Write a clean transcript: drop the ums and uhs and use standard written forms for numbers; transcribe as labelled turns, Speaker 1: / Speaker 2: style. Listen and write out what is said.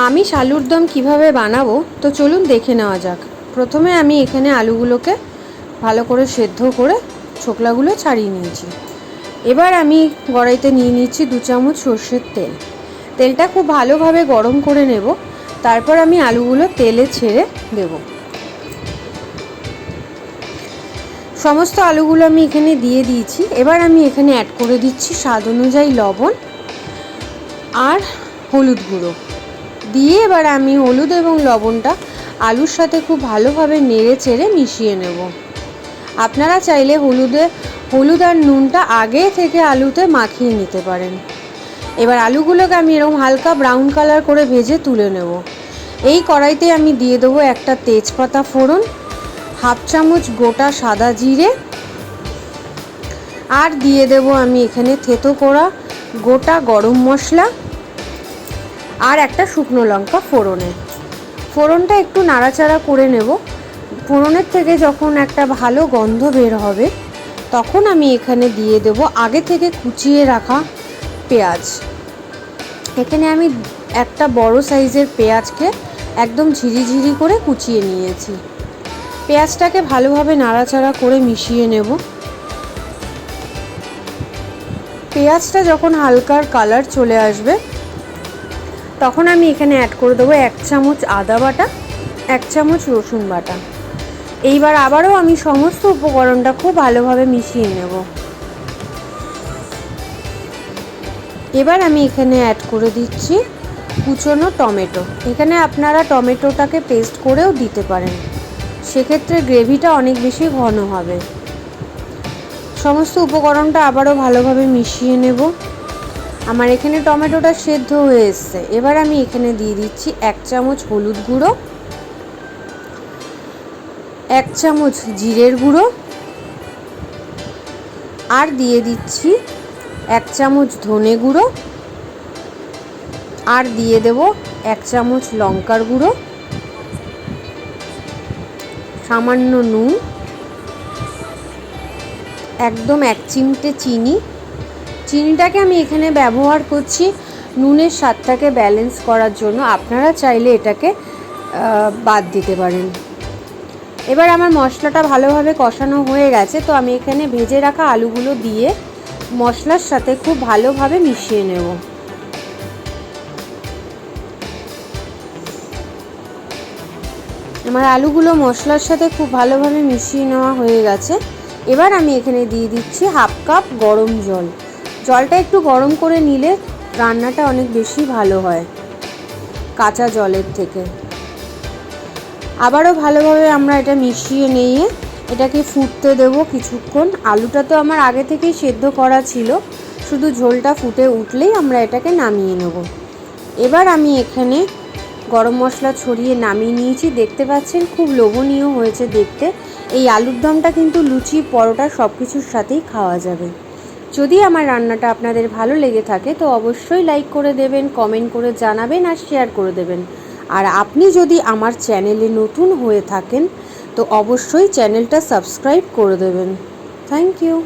Speaker 1: আমিষ আলুর দম কিভাবে বানাবো তো চলুন দেখে নেওয়া যাক। প্রথমে আমি এখানে আলুগুলোকে ভালো করে সেদ্ধ করে ছোকলাগুলো ছাড়িয়ে নিয়েছি। এবার আমি কড়াইতে নিয়ে নিচ্ছি 2 চামচ সর্ষের তেল। তেলটা খুব ভালোভাবে গরম করে নেব, তারপর আমি আলুগুলো তেলে ছেড়ে দেব। সমস্ত আলুগুলো আমি এখানে দিয়ে দিয়েছি। এবার আমি এখানে অ্যাড করে দিচ্ছি স্বাদ অনুযায়ী লবণ আর হলুদ গুঁড়ো দিয়ে এবার আমি হলুদ এবং লবণটা আলুর সাথে খুব ভালোভাবে নেড়ে চেড়ে মিশিয়ে নেব। আপনারা চাইলে হলুদ আর নুনটা আগে থেকে আলুতে মাখিয়ে নিতে পারেন। এবার আলুগুলোকে আমি এরকম হালকা ব্রাউন কালার করে ভেজে তুলে নেব। এই কড়াইতে আমি দিয়ে দেবো একটা তেজপাতা ফোড়ন, 1/2 চামচ গোটা সাদা জিরে, আর দিয়ে দেব আমি এখানে থেতো করা গোটা গরম মশলা আর একটা শুকনো লঙ্কা ফোড়নটা একটু নাড়াচাড়া করে নেব। ফোড়নের থেকে যখন একটা ভালো গন্ধ বের হবে তখন আমি এখানে দিয়ে দেব আগে থেকে কুচিয়ে রাখা পেঁয়াজ। এখানে আমি একটা বড় সাইজের পেঁয়াজকে একদম ঝিরিঝিরি করে কুচিয়ে নিয়েছি। পেঁয়াজটাকে ভালোভাবে নাড়াচাড়া করে মিশিয়ে নেব। পেঁয়াজটা যখন হালকা কালার চলে আসবে তখন আমি এখানে অ্যাড করে দেবো 1 চামচ আদা বাটা, 1 চামচ রসুন বাটা। এইবার আবারও আমি সমস্ত উপকরণটা খুব ভালোভাবে মিশিয়ে নেব। এবার আমি এখানে অ্যাড করে দিচ্ছি কুচনো টমেটো। এখানে আপনারা টমেটোটাকে পেস্ট করেও দিতে পারেন, সেক্ষেত্রে গ্রেভিটা অনেক বেশি ঘন হবে। সমস্ত উপকরণটা আবারও ভালোভাবে মিশিয়ে নেব। আমার এখানে টমেটোটা সেদ্ধ হয়ে এসছে। এবার আমি এখানে দিয়ে দিচ্ছি 1 চামচ হলুদ গুঁড়ো, 1 চামচ জিরের গুঁড়ো, আর দিয়ে দিচ্ছি 1 চামচ ধনে গুঁড়ো, আর দিয়ে দেব 1 চামচ লঙ্কার গুঁড়ো, সামান্য নুন, একদম 1 চিমটে চিনিটাকে আমি এখানে ব্যবহার করছি নুনের স্বাদটাকে ব্যালেন্স করার জন্য। আপনারা চাইলে এটাকে বাদ দিতে পারেন। এবার আমার মশলাটা ভালোভাবে কষানো হয়ে গেছে, তো আমি এখানে ভেজে রাখা আলুগুলো দিয়ে মশলার সাথে খুব ভালোভাবে মিশিয়ে নেব। আমার আলুগুলো মশলার সাথে খুব ভালোভাবে মিশিয়ে নেওয়া হয়ে গেছে। এবার আমি এখানে দিয়ে দিচ্ছি 1/2 কাপ গরম জল। জলটা একটু গরম করে নিলে রান্নাটা অনেক বেশি ভালো হয় কাঁচা জলের থেকে। আবারও ভালোভাবে আমরা এটা মিশিয়ে নিয়ে এটাকে ফুটতে দেব কিছুক্ষণ। আলুটা তো আমার আগে থেকেই সেদ্ধ করা ছিল, শুধু ঝোলটা ফুটে উঠলেই আমরা এটাকে নামিয়ে নেব। এবার আমি এখানে গরম মশলা ছড়িয়ে নামিয়ে নিয়েছি। দেখতে পাচ্ছেন খুব লোভনীয় হয়েছে দেখতে। এই আলুর দমটা কিন্তু লুচি, পরোটা সব কিছুর সাথেই খাওয়া যাবে। যদি আমার রান্নাটা আপনাদের ভালো লেগে থাকে তো অবশ্যই লাইক করে দেবেন, কমেন্ট করে জানাবেন আর শেয়ার করে দেবেন। আর আপনি যদি আমার চ্যানেলে নতুন হয়ে থাকেন তো অবশ্যই চ্যানেলটা সাবস্ক্রাইব করে দেবেন। Thank you.